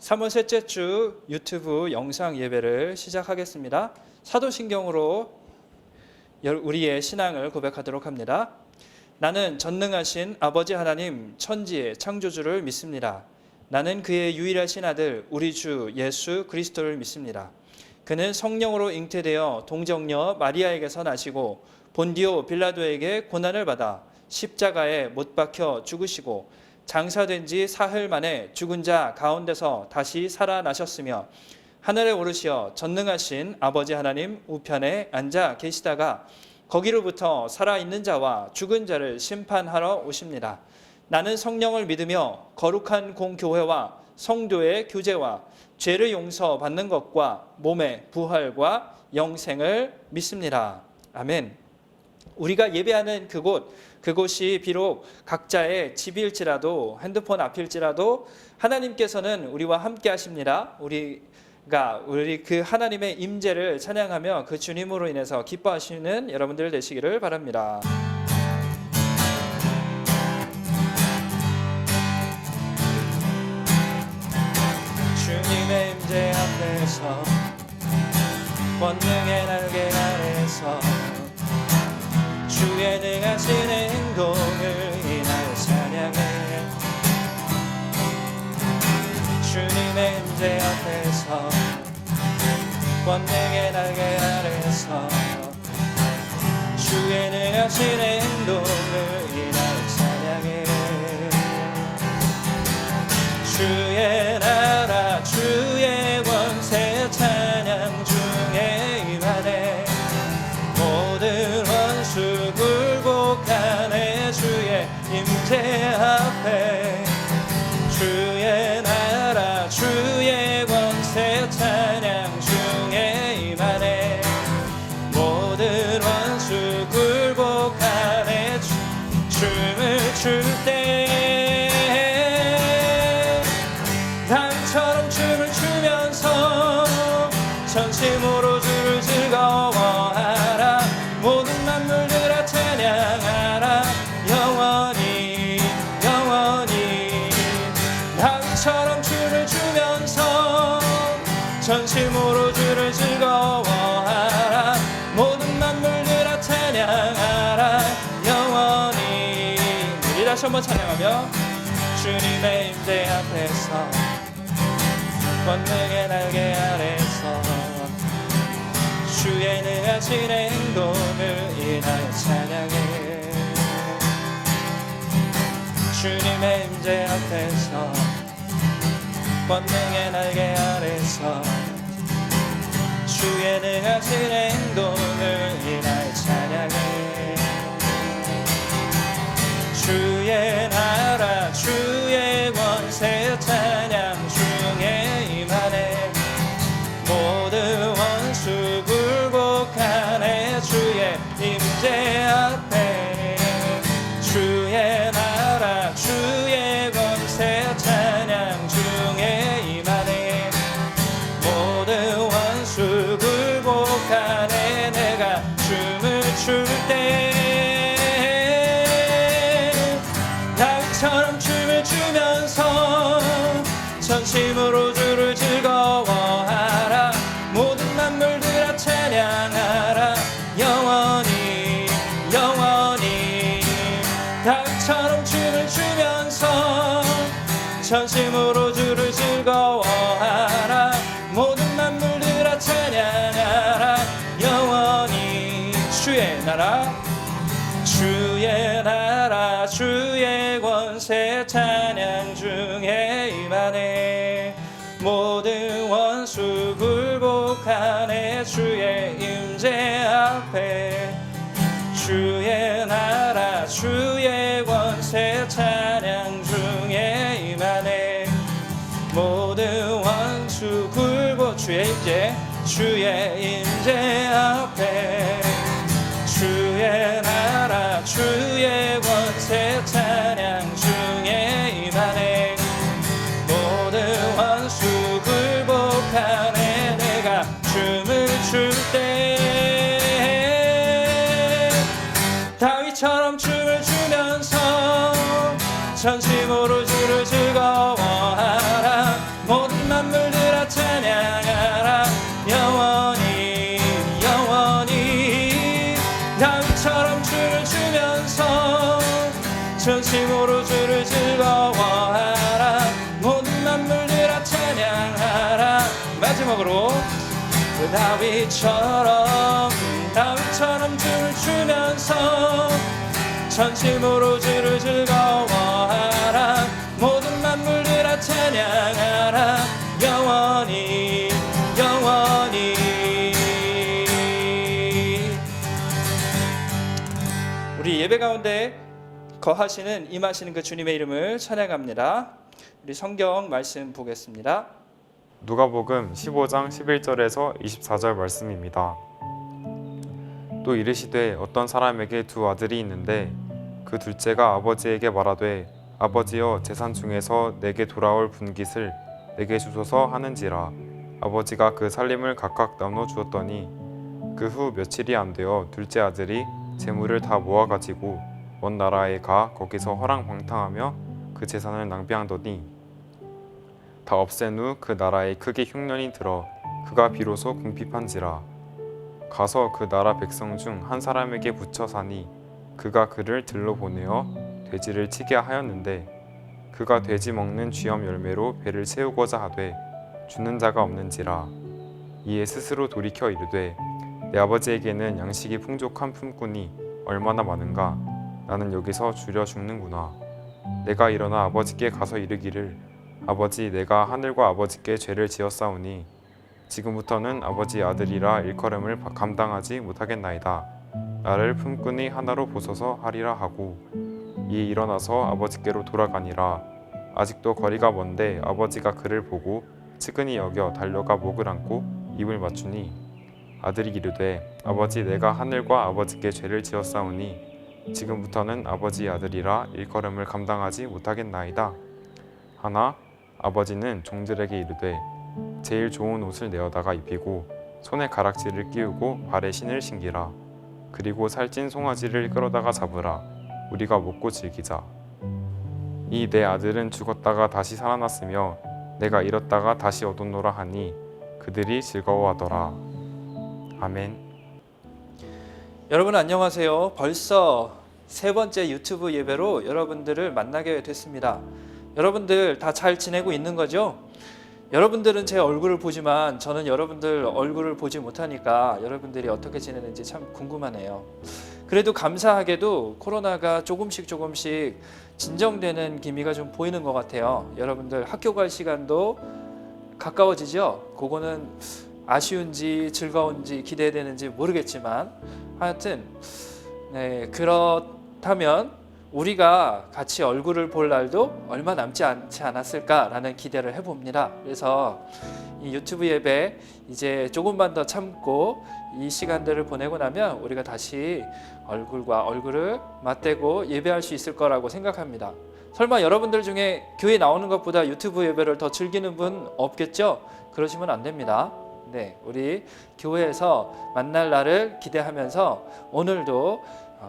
3월 셋째 주 유튜브 영상 예배를 시작하겠습니다. 사도신경으로 우리의 신앙을 고백하도록 합니다. 나는 전능하신 아버지 하나님 천지의 창조주를 믿습니다. 나는 그의 유일하신 아들 우리 주 예수 그리스도를 믿습니다. 그는 성령으로 잉태되어 동정녀 마리아에게서 나시고 본디오 빌라도에게 고난을 받아 십자가에 못 박혀 죽으시고 장사된 지 사흘 만에 죽은 자 가운데서 다시 살아나셨으며 하늘에 오르시어 전능하신 아버지 하나님 우편에 앉아 계시다가 거기로부터 살아있는 자와 죽은 자를 심판하러 오십니다. 나는 성령을 믿으며 거룩한 공교회와 성도의 교제와 죄를 용서받는 것과 몸의 부활과 영생을 믿습니다. 아멘. 우리가 예배하는 그곳이 비록 각자의 집일지라도 핸드폰 앞일지라도 하나님께서는 우리와 함께 하십니다. 우리 그 하나님의 임재를 찬양하며 그 주님으로 인해서 기뻐하시는 여러분들 되시기를 바랍니다. 주님의 임재 앞에서 권능의 날개 아래서 주의 능하신 행동을 인하여 찬양해. 주님의 임재 앞에서 권능의 날개 아래서 주의 능하신 행동을 인하여 찬양해. 주의 나라 주의 권세 찬양 중에 임하네. 모든 원수 굴복하네. 주의 임재 앞에 주의 나라 주의 권세 찬양 중에 임하네. 모든 원수 굴복하네. 춤을 출 때 다윗처럼 춤을 추면서 전심으로 주를 즐거워하라. 모든 만물들아 찬양하라. 영원히 영원히 다윗처럼 춤을 추면서 전심으로 주를 즐거워하라. 모든 만물들아 찬양하라. 영원히. 우리 다시 한번 찬양하며 주님의 임재 앞에서 권능의 날개 아래서 주의 능하신 행동을 인하여 찬양해. 주님의 임재 앞에서 권능의 날개 아래서 주의 능하신 행동을 인하여 찬양해. 주의 나라 주의 권세 찬양 중에 임하네. 모든 원수 굴복하네. 주의 임재 앞에 주의 나라 주의 권세 찬양 중에 임하네. 모든 원수 굴복하네. 내가 춤을 출 때 다윗처럼 춤을 추면서 전심으로 주를 즐거워하라. 모든 만물들아 찬양하라. 영원히 영원히 다윗처럼 춤을 추면서 전심으로 주를 즐거워하라. 모든 만물들아 찬양하라. 영원히. 주의 나라 주의 나라 주의 권세 찬양 중에 임하네. 모든 원수 굴복하네. 주의 임재 앞에 주의 나라 주의 권세 찬양 중에 임하네. 모든 원수 굴복 주의 임재 앞에 주의 나라 주의 권세 찬양 중에 임하네. 모든 원수 굴복하네. 내가 춤을 출 때 다윗처럼 춤을 추면서 전심으로 주를 즐거워하라. 모든 만 전심으로 주를 즐거워하라. 모든 만물들아 찬양하라. 마지막으로 다윗처럼 주를 주면서 전심으로 주를 즐거워하라. 모든 만물들아 찬양하라. 영원히 영원히. 우리 예배 가운데 거하시는 임하시는 그 주님의 이름을 찬양합니다. 우리 성경 말씀 보겠습니다. 누가복음 15장 11절에서 24절 말씀입니다. 또 이르시되 어떤 사람에게 두 아들이 있는데 그 둘째가 아버지에게 말하되 아버지여 재산 중에서 내게 돌아올 분깃을 내게 주소서 하는지라. 아버지가 그 살림을 각각 나눠 주었더니 그 후 며칠이 안 되어 둘째 아들이 재물을 다 모아 가지고 먼 나라에 가 거기서 허랑방탕하며 그 재산을 낭비하더니 다 없앤 후 그 나라에 크게 흉년이 들어 그가 비로소 궁핍한지라. 가서 그 나라 백성 중 한 사람에게 붙여 사니 그가 그를 들러 보내어 돼지를 치게 하였는데 그가 돼지 먹는 쥐염 열매로 배를 채우고자 하되 주는 자가 없는지라. 이에 스스로 돌이켜 이르되 내 아버지에게는 양식이 풍족한 품꾼이 얼마나 많은가. 나는 여기서 줄여 죽는구나. 내가 일어나 아버지께 가서 이르기를 아버지 내가 하늘과 아버지께 죄를 지었사오니 지금부터는 아버지 아들이라 일컬음을 감당하지 못하겠나이다. 나를 품꾼이 하나로 보소서 하리라 하고 이에 일어나서 아버지께로 돌아가니라. 아직도 거리가 먼데 아버지가 그를 보고 측은히 여겨 달려가 목을 안고 입을 맞추니 아들이 이르되 아버지 내가 하늘과 아버지께 죄를 지었사오니 지금부터는 아버지 아들이라 일컬음을 감당하지 못하겠나이다. 하나 아버지는 종들에게 이르되 제일 좋은 옷을 내어다가 입히고 손에 가락지를 끼우고 발에 신을 신기라. 그리고 살찐 송아지를 끌어다가 잡으라. 우리가 먹고 즐기자. 이 내 아들은 죽었다가 다시 살아났으며 내가 잃었다가 다시 얻었노라 하니 그들이 즐거워하더라. 아멘. 여러분 안녕하세요. 벌써 세 번째 유튜브 예배로 여러분들을 만나게 됐습니다. 여러분들 다 잘 지내고 있는 거죠? 여러분들은 제 얼굴을 보지만 저는 여러분들 얼굴을 보지 못하니까 여러분들이 어떻게 지내는지 참 궁금하네요. 그래도 감사하게도 코로나가 조금씩 진정되는 기미가 좀 보이는 것 같아요. 여러분들 학교 갈 시간도 가까워지죠? 그거는 아쉬운지 즐거운지 기대되는지 모르겠지만 하여튼 그렇다면 우리가 같이 얼굴을 볼 날도 얼마 남지 않지 않았을까라는 기대를 해봅니다. 그래서 이 유튜브 예배 이제 조금만 더 참고 이 시간들을 보내고 나면 우리가 다시 얼굴과 얼굴을 맞대고 예배할 수 있을 거라고 생각합니다. 설마 여러분들 중에 교회 나오는 것보다 유튜브 예배를 더 즐기는 분 없겠죠? 그러시면 안 됩니다. 네, 우리 교회에서 만날 날을 기대하면서 오늘도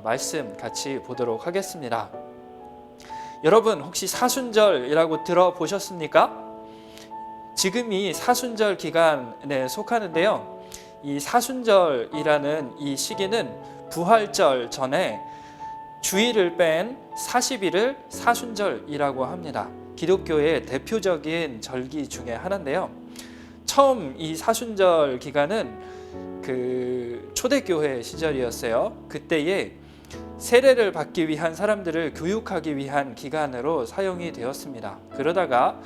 말씀 같이 보도록 하겠습니다. 여러분 혹시 사순절이라고 들어보셨습니까? 지금이 사순절 기간에 속하는데요. 이 사순절이라는 이 시기는 부활절 전에 주일을 뺀 40일을 사순절이라고 합니다. 기독교의 대표적인 절기 중에 하나인데요. 처음 이 사순절 기간은 그 초대교회 시절이었어요. 그때에 세례를 받기 위한 사람들을 교육하기 위한 기간으로 사용이 되었습니다. 그러다가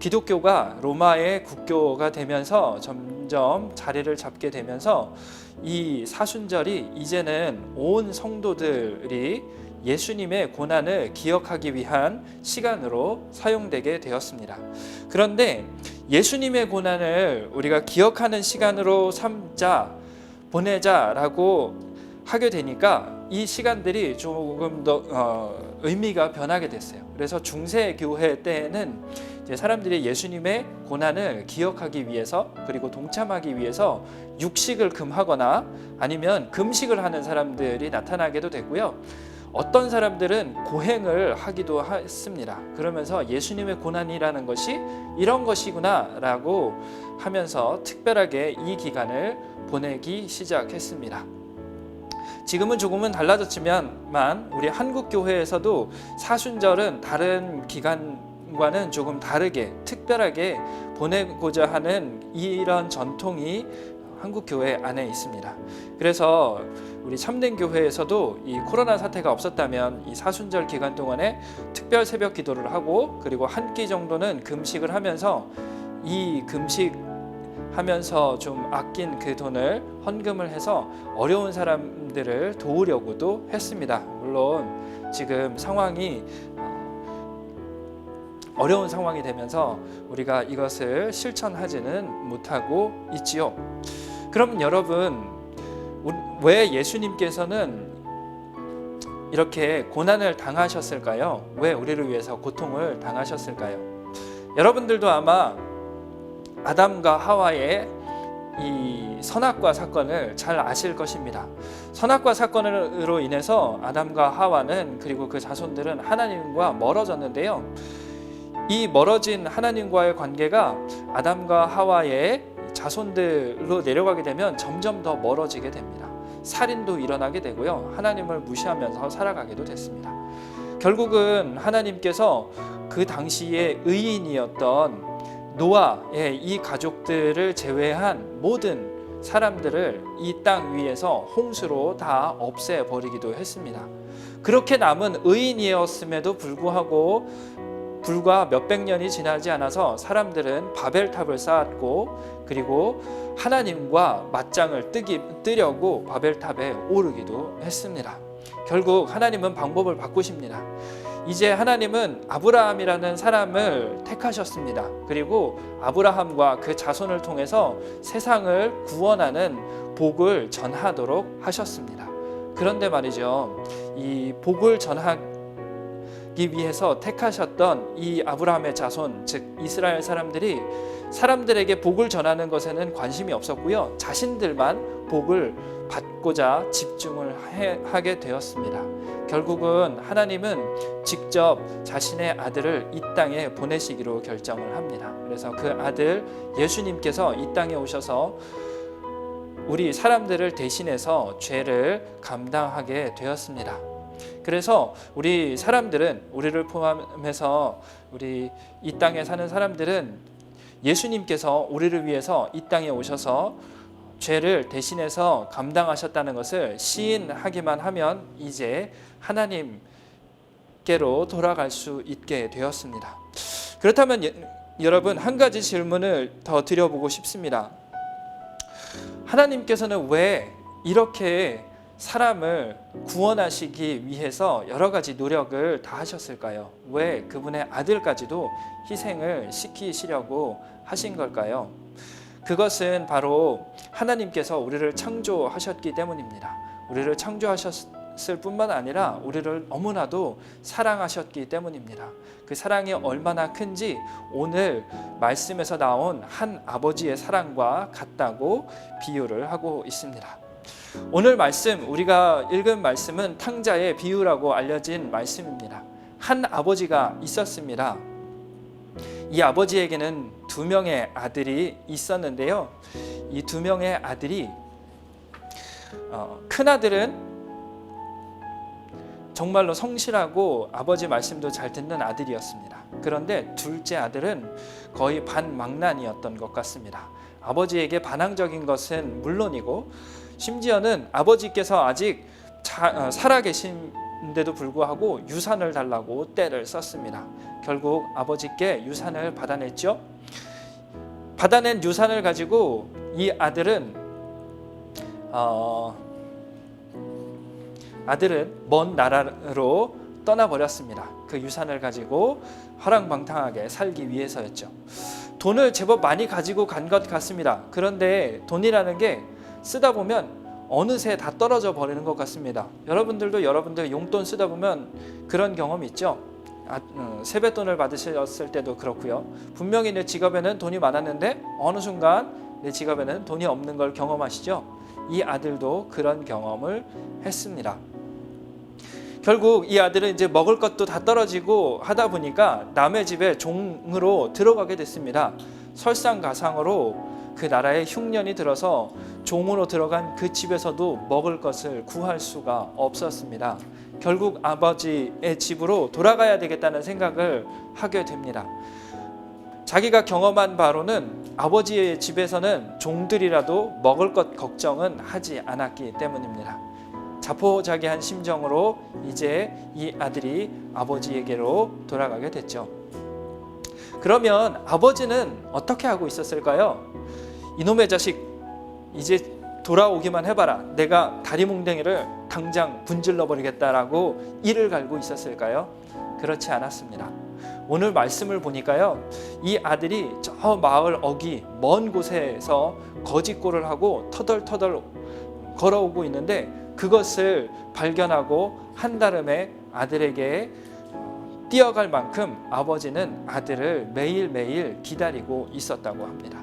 기독교가 로마의 국교가 되면서 점점 자리를 잡게 되면서 이 사순절이 이제는 온 성도들이 예수님의 고난을 기억하기 위한 시간으로 사용되게 되었습니다. 그런데 예수님의 고난을 우리가 기억하는 시간으로 보내자라고 하게 되니까 이 시간들이 조금 더 의미가 변하게 됐어요. 그래서 중세교회 때에는 이제 사람들이 예수님의 고난을 기억하기 위해서 그리고 동참하기 위해서 육식을 금하거나 아니면 금식을 하는 사람들이 나타나게도 됐고요. 어떤 사람들은 고행을 하기도 했습니다. 그러면서 예수님의 고난이라는 것이 이런 것이구나 라고 하면서 특별하게 이 기간을 보내기 시작했습니다. 지금은 조금은 달라졌지만 우리 한국 교회에서도 사순절은 다른 기간과는 조금 다르게 특별하게 보내고자 하는 이런 전통이 한국 교회 안에 있습니다. 그래서 우리 참된 교회에서도 이 코로나 사태가 없었다면 이 사순절 기간 동안에 특별 새벽 기도를 하고 그리고 한 끼 정도는 금식을 하면서 이 금식하면서 좀 아낀 그 돈을 헌금을 해서 어려운 사람들을 도우려고도 했습니다. 물론 지금 상황이 어려운 상황이 되면서 우리가 이것을 실천하지는 못하고 있지요. 그럼 여러분, 왜 예수님께서는 이렇게 고난을 당하셨을까요? 왜 우리를 위해서 고통을 당하셨을까요? 여러분들도 아마 아담과 하와의 이 선악과 사건을 잘 아실 것입니다. 선악과 사건으로 인해서 아담과 하와는 그리고 그 자손들은 하나님과 멀어졌는데요. 이 멀어진 하나님과의 관계가 아담과 하와의 자손들로 내려가게 되면 점점 더 멀어지게 됩니다. 살인도 일어나게 되고요. 하나님을 무시하면서 살아가기도 됐습니다. 결국은 하나님께서 그 당시에 의인이었던 노아의 이 가족들을 제외한 모든 사람들을 이 땅 위에서 홍수로 다 없애버리기도 했습니다. 그렇게 남은 의인이었음에도 불구하고 불과 몇백 년이 지나지 않아서 사람들은 바벨탑을 쌓았고 그리고 하나님과 맞짱을 뜨려고 바벨탑에 오르기도 했습니다. 결국 하나님은 방법을 바꾸십니다. 이제 하나님은 아브라함이라는 사람을 택하셨습니다. 그리고 아브라함과 그 자손을 통해서 세상을 구원하는 복을 전하도록 하셨습니다. 그런데 말이죠, 이 복을 전하기 위해서 택하셨던 이 아브라함의 자손, 즉 이스라엘 사람들이 사람들에게 복을 전하는 것에는 관심이 없었고요. 자신들만 복을 받고자 집중을 하게 되었습니다. 결국은 하나님은 직접 자신의 아들을 이 땅에 보내시기로 결정을 합니다. 그래서 그 아들 예수님께서 이 땅에 오셔서 우리 사람들을 대신해서 죄를 감당하게 되었습니다. 그래서 우리 사람들은, 우리를 포함해서 우리 이 땅에 사는 사람들은 예수님께서 우리를 위해서 이 땅에 오셔서 죄를 대신해서 감당하셨다는 것을 시인하기만 하면 이제 하나님께로 돌아갈 수 있게 되었습니다. 그렇다면 여러분, 한 가지 질문을 더 드려보고 싶습니다. 하나님께서는 왜 이렇게 사람을 구원하시기 위해서 여러 가지 노력을 다 하셨을까요? 왜 그분의 아들까지도 희생을 시키시려고 하신 걸까요? 그것은 바로 하나님께서 우리를 창조하셨기 때문입니다. 우리를 창조하셨을 뿐만 아니라 우리를 너무나도 사랑하셨기 때문입니다. 그 사랑이 얼마나 큰지 오늘 말씀에서 나온 한 아버지의 사랑과 같다고 비유를 하고 있습니다. 오늘 말씀, 우리가 읽은 말씀은 탕자의 비유라고 알려진 말씀입니다. 한 아버지가 있었습니다. 이 아버지에게는 두 명의 아들이 있었는데요. 이 두 명의 아들이 큰 아들은 정말로 성실하고 아버지 말씀도 잘 듣는 아들이었습니다. 그런데 둘째 아들은 거의 반망난이었던 것 같습니다. 아버지에게 반항적인 것은 물론이고 심지어는 아버지께서 아직 살아계신데도 불구하고 유산을 달라고 떼를 썼습니다. 결국 아버지께 유산을 받아냈죠. 받아낸 유산을 가지고 이 아들은 먼 나라로 떠나버렸습니다. 그 유산을 가지고 허랑방탕하게 살기 위해서였죠. 돈을 제법 많이 가지고 간 것 같습니다. 그런데 돈이라는 게 쓰다 보면 어느새 다 떨어져 버리는 것 같습니다. 여러분들 용돈 쓰다 보면 그런 경험이 있죠. 세뱃돈을 받으셨을 때도 그렇고요. 분명히 내 지갑에는 돈이 많았는데 어느 순간 내 지갑에는 돈이 없는 걸 경험하시죠. 이 아들도 그런 경험을 했습니다. 결국 이 아들은 이제 먹을 것도 다 떨어지고 하다 보니까 남의 집에 종으로 들어가게 됐습니다. 설상가상으로 그 나라에 흉년이 들어서 종으로 들어간 그 집에서도 먹을 것을 구할 수가 없었습니다. 결국 아버지의 집으로 돌아가야 되겠다는 생각을 하게 됩니다. 자기가 경험한 바로는 아버지의 집에서는 종들이라도 먹을 것 걱정은 하지 않았기 때문입니다. 자포자기한 심정으로 이제 이 아들이 아버지에게로 돌아가게 됐죠. 그러면 아버지는 어떻게 하고 있었을까요? 이놈의 자식, 이제 돌아오기만 해봐라. 내가 다리몽댕이를 당장 분질러 버리겠다라고 이를 갈고 있었을까요? 그렇지 않았습니다. 오늘 말씀을 보니까요, 이 아들이 저 마을 어기 먼 곳에서 거짓골을 하고 터덜터덜 걸어오고 있는데 그것을 발견하고 한달음에 아들에게 뛰어갈 만큼 아버지는 아들을 매일매일 기다리고 있었다고 합니다.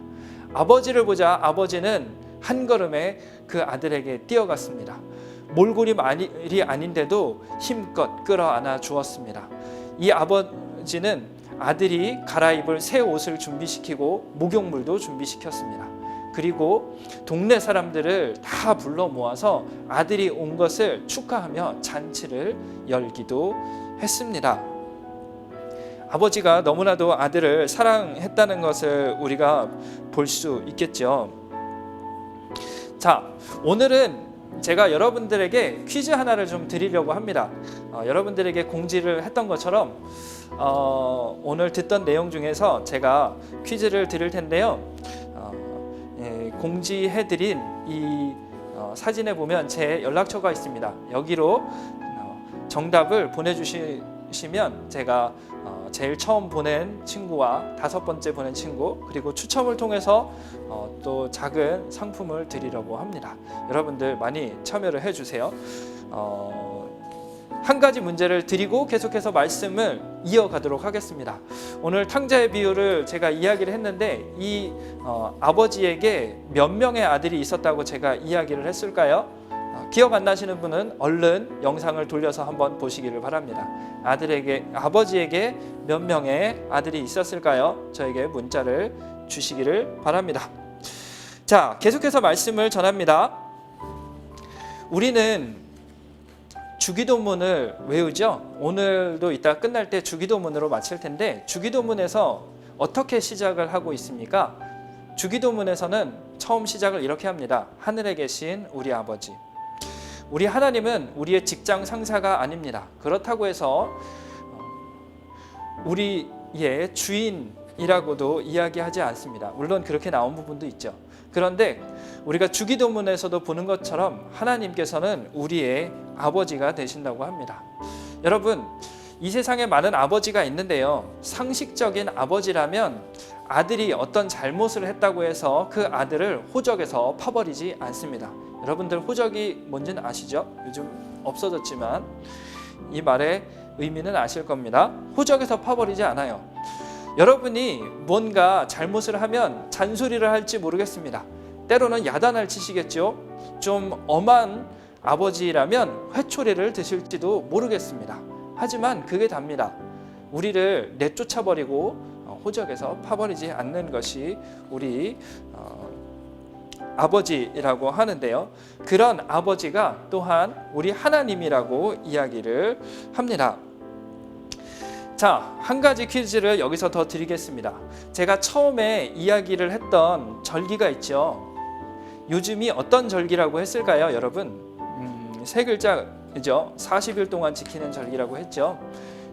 아버지를 보자 아버지는 한 걸음에 그 아들에게 뛰어갔습니다. 몰골이 일이 아닌데도 힘껏 끌어안아 주었습니다. 이 아버지는 아들이 갈아입을 새 옷을 준비시키고 목욕물도 준비시켰습니다. 그리고 동네 사람들을 다 불러 모아서 아들이 온 것을 축하하며 잔치를 열기도 했습니다. 아버지가 너무나도 아들을 사랑했다는 것을 우리가 볼 수 있겠죠. 자, 오늘은 제가 여러분들에게 퀴즈 하나를 좀 드리려고 합니다. 여러분들에게 공지를 했던 것처럼 오늘 듣던 내용 중에서 제가 퀴즈를 드릴 텐데요. 공지해드린 이 사진에 보면 제 연락처가 있습니다. 여기로 정답을 보내주시면 제가 제일 처음 보낸 친구와 5번째 보낸 친구, 그리고 추첨을 통해서 또 작은 상품을 드리려고 합니다. 여러분들 많이 참여를 해주세요. 한 가지 문제를 드리고 계속해서 말씀을 이어가도록 하겠습니다. 오늘 탕자의 비유를 제가 이야기를 했는데 이 아버지에게 몇 명의 아들이 있었다고 제가 이야기를 했을까요? 기억 안 나시는 분은 얼른 영상을 돌려서 한번 보시기를 바랍니다. 아버지에게 몇 명의 아들이 있었을까요? 저에게 문자를 주시기를 바랍니다. 자, 계속해서 말씀을 전합니다. 우리는 주기도문을 외우죠. 오늘도 이따 끝날 때 주기도문으로 마칠 텐데 주기도문에서 어떻게 시작을 하고 있습니까? 주기도문에서는 처음 시작을 이렇게 합니다. 하늘에 계신 우리 아버지. 우리 하나님은 우리의 직장 상사가 아닙니다. 그렇다고 해서 우리의 주인이라고도 이야기하지 않습니다. 물론 그렇게 나온 부분도 있죠. 그런데 우리가 주기도문에서도 보는 것처럼 하나님께서는 우리의 아버지가 되신다고 합니다. 여러분, 이 세상에 많은 아버지가 있는데요. 상식적인 아버지라면 아들이 어떤 잘못을 했다고 해서 그 아들을 호적에서 파버리지 않습니다. 여러분들 호적이 뭔지는 아시죠? 요즘 없어졌지만 이 말의 의미는 아실 겁니다. 호적에서 파버리지 않아요. 여러분이 뭔가 잘못을 하면 잔소리를 할지 모르겠습니다. 때로는 야단을 치시겠죠. 좀 엄한 아버지라면 회초리를 드실지도 모르겠습니다. 하지만 그게 답니다. 우리를 내쫓아버리고 호적에서 파버리지 않는 것이 우리 아버지라고 하는데요. 그런 아버지가 또한 우리 하나님이라고 이야기를 합니다. 자, 한 가지 퀴즈를 여기서 더 드리겠습니다. 제가 처음에 이야기를 했던 절기가 있죠. 요즘이 어떤 절기라고 했을까요, 여러분? 세 글자죠. 40일 동안 지키는 절기라고 했죠.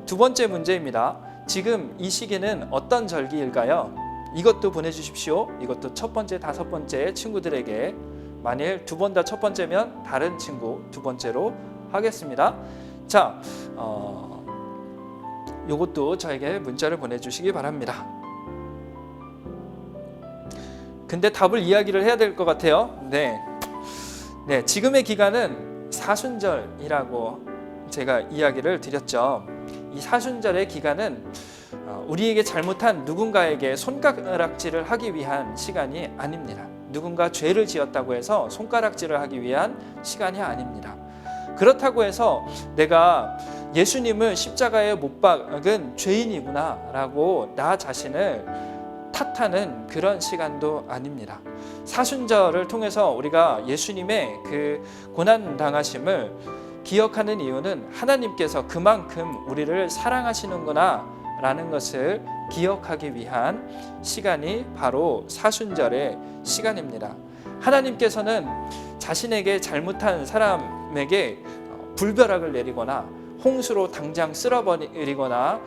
두 번째 문제입니다. 지금 이 시기는 어떤 절기일까요? 이것도 보내주십시오. 이것도 첫 번째, 5번째 친구들에게, 만일 두 번 다 첫 번째면 다른 친구 두 번째로 하겠습니다. 자, 이것도 저에게 문자를 보내주시기 바랍니다. 근데 답을 이야기를 해야 될 것 같아요. 네, 지금의 기간은 사순절이라고 제가 이야기를 드렸죠. 이 사순절의 기간은 우리에게 잘못한 누군가에게 손가락질을 하기 위한 시간이 아닙니다. 누군가 죄를 지었다고 해서 손가락질을 하기 위한 시간이 아닙니다. 그렇다고 해서 내가 예수님을 십자가에 못 박은 죄인이구나 라고 나 자신을 탓하는 그런 시간도 아닙니다. 사순절을 통해서 우리가 예수님의 그 고난 당하심을 기억하는 이유는 하나님께서 그만큼 우리를 사랑하시는구나 라는 것을 기억하기 위한 시간이 바로 사순절의 시간입니다. 하나님께서는 자신에게 잘못한 사람에게 불벼락을 내리거나 홍수로 당장 쓸어버리거나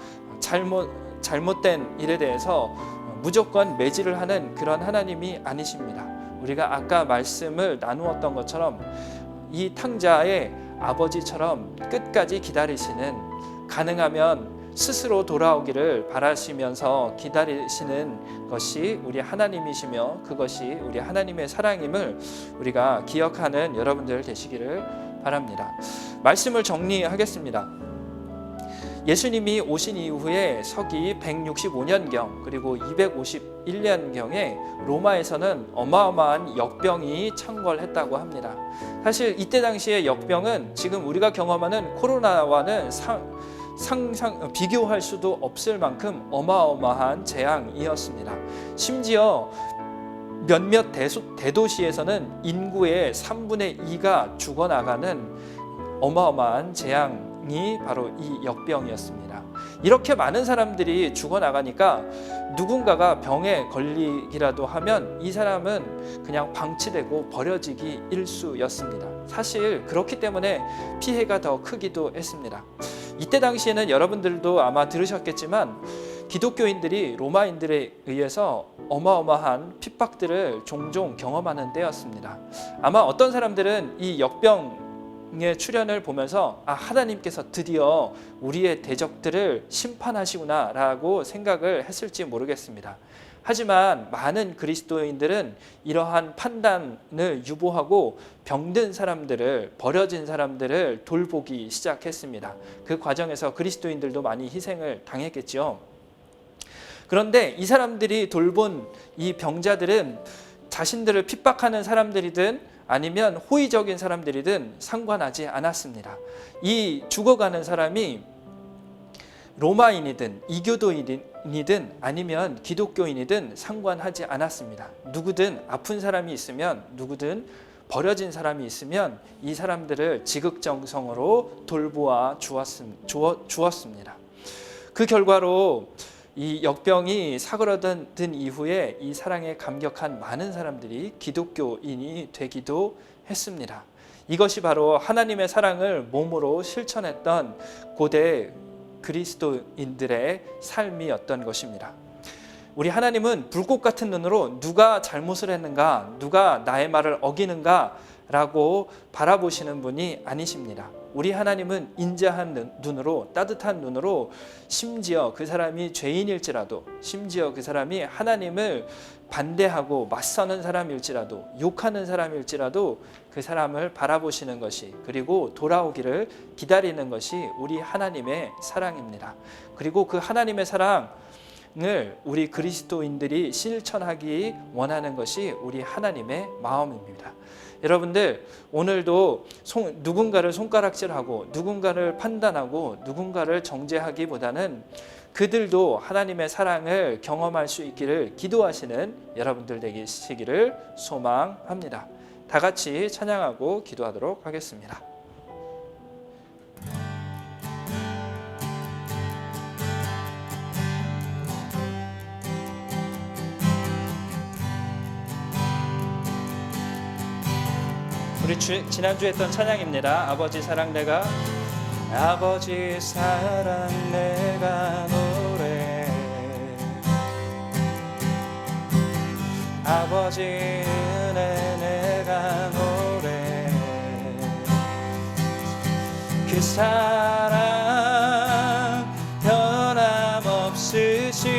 잘못된 일에 대해서 무조건 매질을 하는 그런 하나님이 아니십니다. 우리가 아까 말씀을 나누었던 것처럼 이 탕자의 아버지처럼 끝까지 기다리시는, 가능하면 스스로 돌아오기를 바라시면서 기다리시는 것이 우리 하나님이시며 그것이 우리 하나님의 사랑임을 우리가 기억하는 여러분들 되시기를 바랍니다. 말씀을 정리하겠습니다. 예수님이 오신 이후에 서기 165년경 그리고 251년경에 로마에서는 어마어마한 역병이 창궐했다고 합니다. 사실 이때 당시의 역병은 지금 우리가 경험하는 코로나와는 비교할 수도 없을 만큼 어마어마한 재앙이었습니다. 심지어 몇몇 대도시에서는 인구의 3분의 2가 죽어나가는 어마어마한 재앙이 바로 이 역병이었습니다. 이렇게 많은 사람들이 죽어나가니까 누군가가 병에 걸리기라도 하면 이 사람은 그냥 방치되고 버려지기 일쑤였습니다. 사실 그렇기 때문에 피해가 더 크기도 했습니다. 이때 당시에는 여러분들도 아마 들으셨겠지만 기독교인들이 로마인들에 의해서 어마어마한 핍박들을 종종 경험하는 때였습니다. 아마 어떤 사람들은 이 역병의 출현을 보면서 하나님께서 드디어 우리의 대적들을 심판하시구나 라고 생각을 했을지 모르겠습니다. 하지만 많은 그리스도인들은 이러한 판단을 유보하고 병든 사람들을, 버려진 사람들을 돌보기 시작했습니다. 그 과정에서 그리스도인들도 많이 희생을 당했겠죠. 그런데 이 사람들이 돌본 이 병자들은 자신들을 핍박하는 사람들이든 아니면 호의적인 사람들이든 상관하지 않았습니다. 이 죽어가는 사람이 로마인이든 이교도인이든 아니면 기독교인이든 상관하지 않았습니다. 누구든 아픈 사람이 있으면, 누구든 버려진 사람이 있으면 이 사람들을 지극정성으로 돌보아 주었습니다. 그 결과로 이 역병이 사그러든 이후에 이 사랑에 감격한 많은 사람들이 기독교인이 되기도 했습니다. 이것이 바로 하나님의 사랑을 몸으로 실천했던 고대 그리스도인들의 삶이었던 것입니다. 우리 하나님은 불꽃 같은 눈으로 누가 잘못을 했는가, 누가 나의 말을 어기는가 라고 바라보시는 분이 아니십니다. 우리 하나님은 인자한 눈으로, 따뜻한 눈으로, 심지어 그 사람이 죄인일지라도, 심지어 그 사람이 하나님을 반대하고 맞서는 사람일지라도, 욕하는 사람일지라도 그 사람을 바라보시는 것이, 그리고 돌아오기를 기다리는 것이 우리 하나님의 사랑입니다. 그리고 그 하나님의 사랑을 우리 그리스도인들이 실천하기 원하는 것이 우리 하나님의 마음입니다. 여러분들, 오늘도 누군가를 손가락질하고 누군가를 판단하고 누군가를 정죄하기보다는 그들도 하나님의 사랑을 경험할 수 있기를 기도하시는 여러분들 되시기를 소망합니다. 다 같이 찬양하고 기도하도록 하겠습니다. 우리 지난주에 했던 찬양입니다. 아버지 사랑 내가, 아버지 사랑 내가 노래, 아버지 은혜 내가 노래, 그 사랑 변함없으신,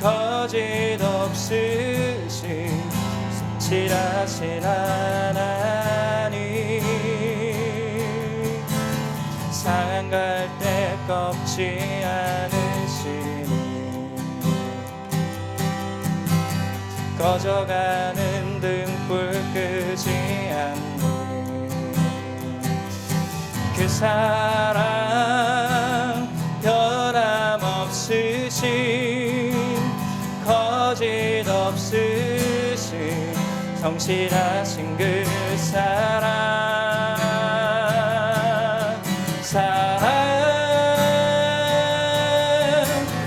거짓 없으신 진실하신 하나님, 상할 때 꺾지 않으시니, 꺼져가는 등불 끄지 않는 그 사랑 변함없으신, 성실하신 그 사랑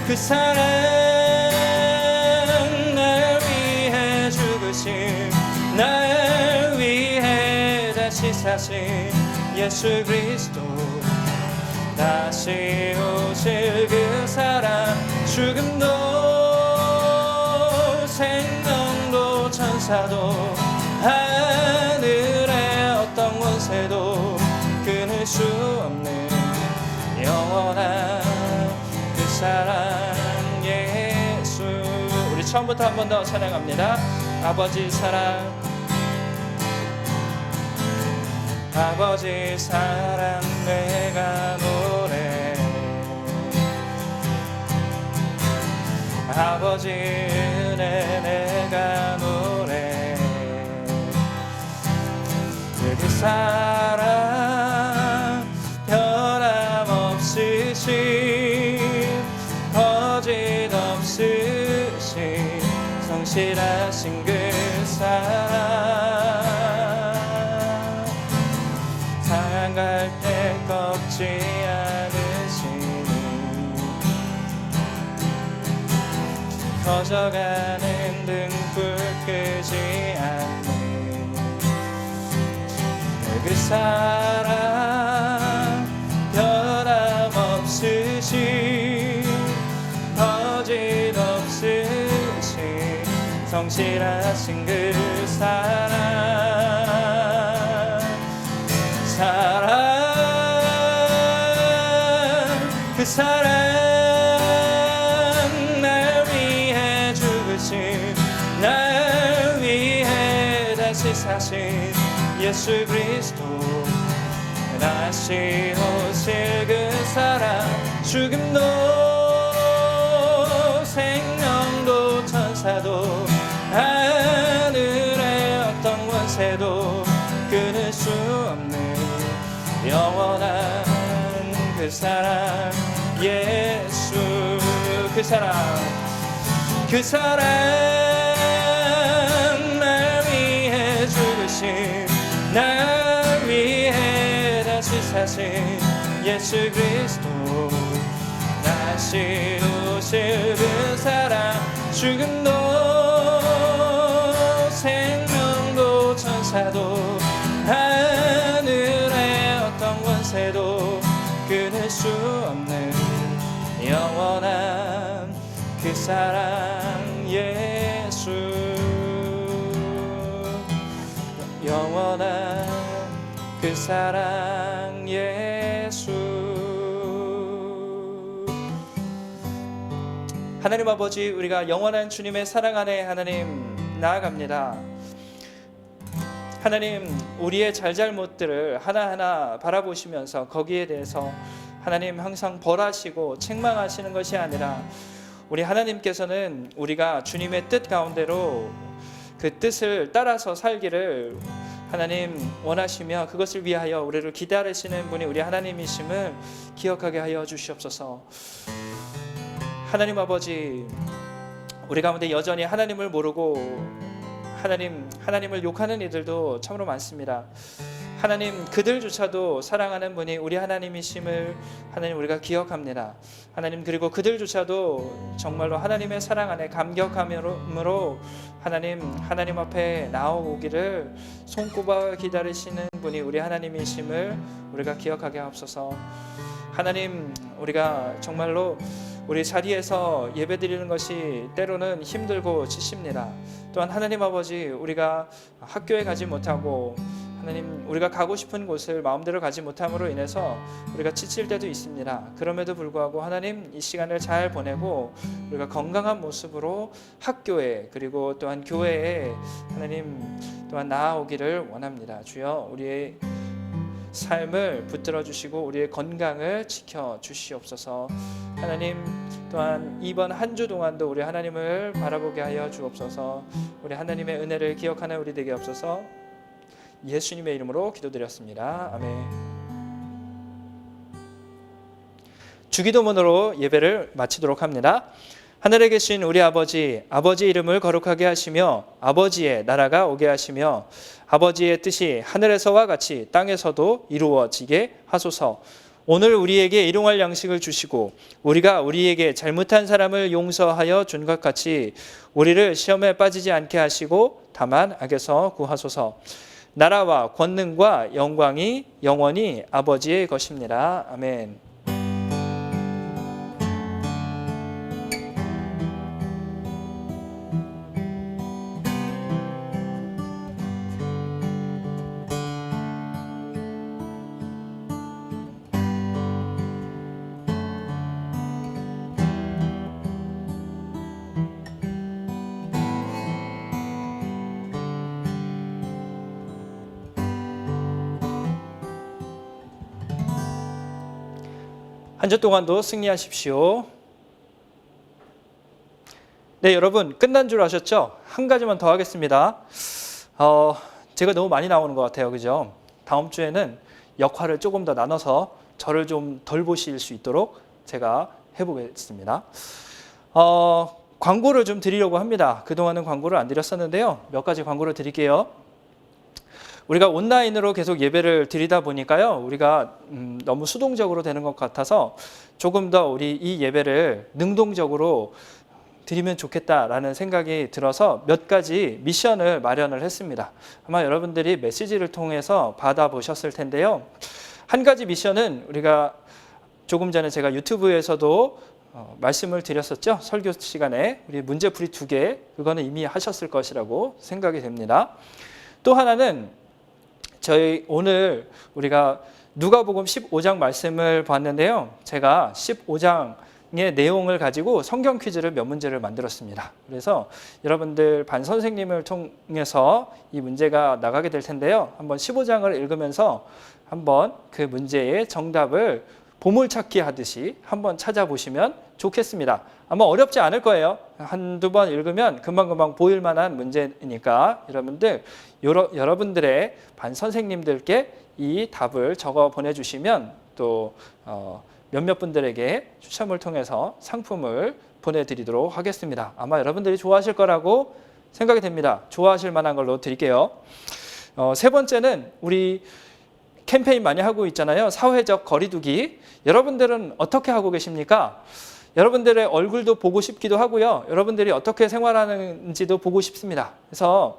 그 사랑 날 위해 죽으신 날 위해 다시 사신 예수 그리스도 다시 오실 그 사랑 죽음도 생명도 천사도 하늘의 어떤 권세도 끊을 수 없는 영원한 그 사랑 예수. 우리 처음부터 한 번 더 찬양합니다. 아버지 사랑 아버지 사랑 내가 노래 아버지 은혜 내가 노래 그 사랑 변함없으신 거짓 없으신 성실하신 그 사랑 상할 때 꺾지 않으시니 커져가는 등불 끄지 않는 그 사랑 변함없으신 거짓 없으신 성실하신 그 사랑 그 사랑 날 위해 죽으신 날 위해 다시 사신 예수 그리스도 다시 오실 그 사랑 죽음도 생명도 천사도 하늘의 어떤 권세도 끊을 수 없는 영원한 그 사랑 예수 그 사랑 날 위해 죽으신 날 위해 다시 사신 예수 그리스도 다시 오실 그 사랑 죽음도 생명도 천사도 하늘의 어떤 권세도 끊을 수 없는 영원한 그 사랑 예수 영원한 그 사랑 예수. 하나님 아버지, 우리가 영원한 주님의 사랑 안에 하나님 나아갑니다. 하나님, 우리의 잘잘못들을 하나하나 바라보시면서 거기에 대해서 하나님 항상 벌하시고 책망하시는 것이 아니라 우리 하나님께서는 우리가 주님의 뜻 가운데로 그 뜻을 따라서 살기를 하나님 원하시며 그것을 위하여 우리를 기다리시는 분이 우리 하나님이심을 기억하게 하여 주시옵소서. 하나님 아버지, 우리 가운데 여전히 하나님을 모르고 하나님을 욕하는 이들도 참으로 많습니다. 하나님, 그들조차도 사랑하는 분이 우리 하나님이심을 하나님 우리가 기억합니다. 하나님, 그리고 그들조차도 정말로 하나님의 사랑 안에 감격함으로 하나님 앞에 나오기를 손꼽아 기다리시는 분이 우리 하나님이심을 우리가 기억하게 하옵소서. 하나님, 우리가 정말로 우리 자리에서 예배드리는 것이 때로는 힘들고 지칩니다. 또한 하나님 아버지, 우리가 학교에 가지 못하고 하나님, 우리가 가고 싶은 곳을 마음대로 가지 못함으로 인해서 우리가 지칠 때도 있습니다. 그럼에도 불구하고 하나님, 이 시간을 잘 보내고 우리가 건강한 모습으로 학교에 그리고 또한 교회에 하나님 또한 나아오기를 원합니다. 주여, 우리의 삶을 붙들어 주시고 우리의 건강을 지켜 주시옵소서. 하나님, 또한 이번 한 주 동안도 우리 하나님을 바라보게 하여 주옵소서. 우리 하나님의 은혜를 기억하는 우리 되게 없어서 예수님의 이름으로 기도드렸습니다. 아멘. 주기도문으로 예배를 마치도록 합니다. 하늘에 계신 우리 아버지 이름을 거룩하게 하시며 아버지의 나라가 오게 하시며 아버지의 뜻이 하늘에서와 같이 땅에서도 이루어지게 하소서. 오늘 우리에게 일용할 양식을 주시고 우리가 우리에게 잘못한 사람을 용서하여 준 것 같이 우리를 시험에 빠지지 않게 하시고 다만 악에서 구하소서. 나라와 권능과 영광이 영원히 아버지의 것입니다. 아멘. 한 주 동안도 승리하십시오. 네, 여러분 끝난 줄 아셨죠? 한 가지만 더 하겠습니다. 제가 너무 많이 나오는 것 같아요, 그죠? 다음 주에는 역할을 조금 더 나눠서 저를 좀 덜 보실 수 있도록 제가 해보겠습니다. 광고를 좀 드리려고 합니다. 그동안은 광고를 안 드렸었는데요. 몇 가지 광고를 드릴게요. 우리가 온라인으로 계속 예배를 드리다 보니까요, 우리가 너무 수동적으로 되는 것 같아서 조금 더 우리 이 예배를 능동적으로 드리면 좋겠다라는 생각이 들어서 몇 가지 미션을 마련을 했습니다. 아마 여러분들이 메시지를 통해서 받아보셨을 텐데요. 한 가지 미션은 우리가 조금 전에 제가 유튜브에서도 말씀을 드렸었죠. 설교 시간에 우리 문제풀이 2개, 그거는 이미 하셨을 것이라고 생각이 됩니다. 또 하나는 저희 오늘 우리가 누가복음 15장 말씀을 봤는데요. 제가 15장의 내용을 가지고 성경 퀴즈를 몇 문제를 만들었습니다. 그래서 여러분들 반 선생님을 통해서 이 문제가 나가게 될 텐데요. 한번 15장을 읽으면서 한번 그 문제의 정답을 보물찾기 하듯이 한번 찾아보시면 좋겠습니다. 아마 어렵지 않을 거예요. 한두 번 읽으면 금방금방 보일 만한 문제니까 여러분들의 반 선생님들께 이 답을 적어 보내주시면 또 몇몇 분들에게 추첨을 통해서 상품을 보내드리도록 하겠습니다. 아마 여러분들이 좋아하실 거라고 생각이 됩니다. 좋아하실 만한 걸로 드릴게요. 세 번째는 우리 캠페인 많이 하고 있잖아요. 사회적 거리두기. 여러분들은 어떻게 하고 계십니까? 여러분들의 얼굴도 보고 싶기도 하고요. 여러분들이 어떻게 생활하는지도 보고 싶습니다. 그래서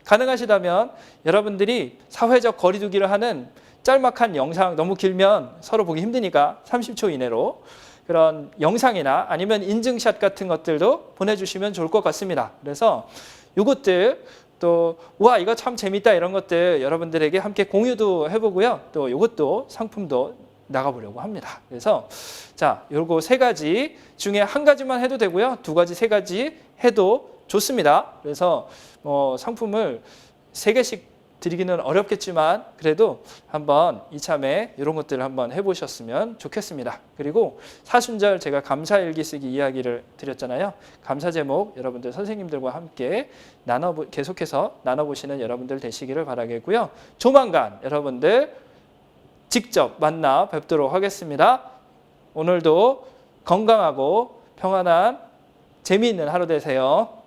가능하시다면 여러분들이 사회적 거리두기를 하는 짤막한 영상, 너무 길면 서로 보기 힘드니까 30초 이내로 그런 영상이나 아니면 인증샷 같은 것들도 보내주시면 좋을 것 같습니다. 그래서 이것들 또 와 이거 참 재밌다 이런 것들 여러분들에게 함께 공유도 해보고요. 또 이것도 상품도 나가보려고 합니다. 그래서 자, 요거 세 가지 중에 한 가지만 해도 되고요. 두 가지, 세 가지 해도 좋습니다. 그래서 상품을 3개씩 드리기는 어렵겠지만 그래도 한번 이참에 이런 것들을 한번 해보셨으면 좋겠습니다. 그리고 사순절 제가 감사일기 쓰기 이야기를 드렸잖아요. 감사 제목 여러분들 선생님들과 함께 계속해서 나눠보시는 여러분들 되시기를 바라겠고요. 조만간 여러분들 직접 만나 뵙도록 하겠습니다. 오늘도 건강하고 평안한 재미있는 하루 되세요.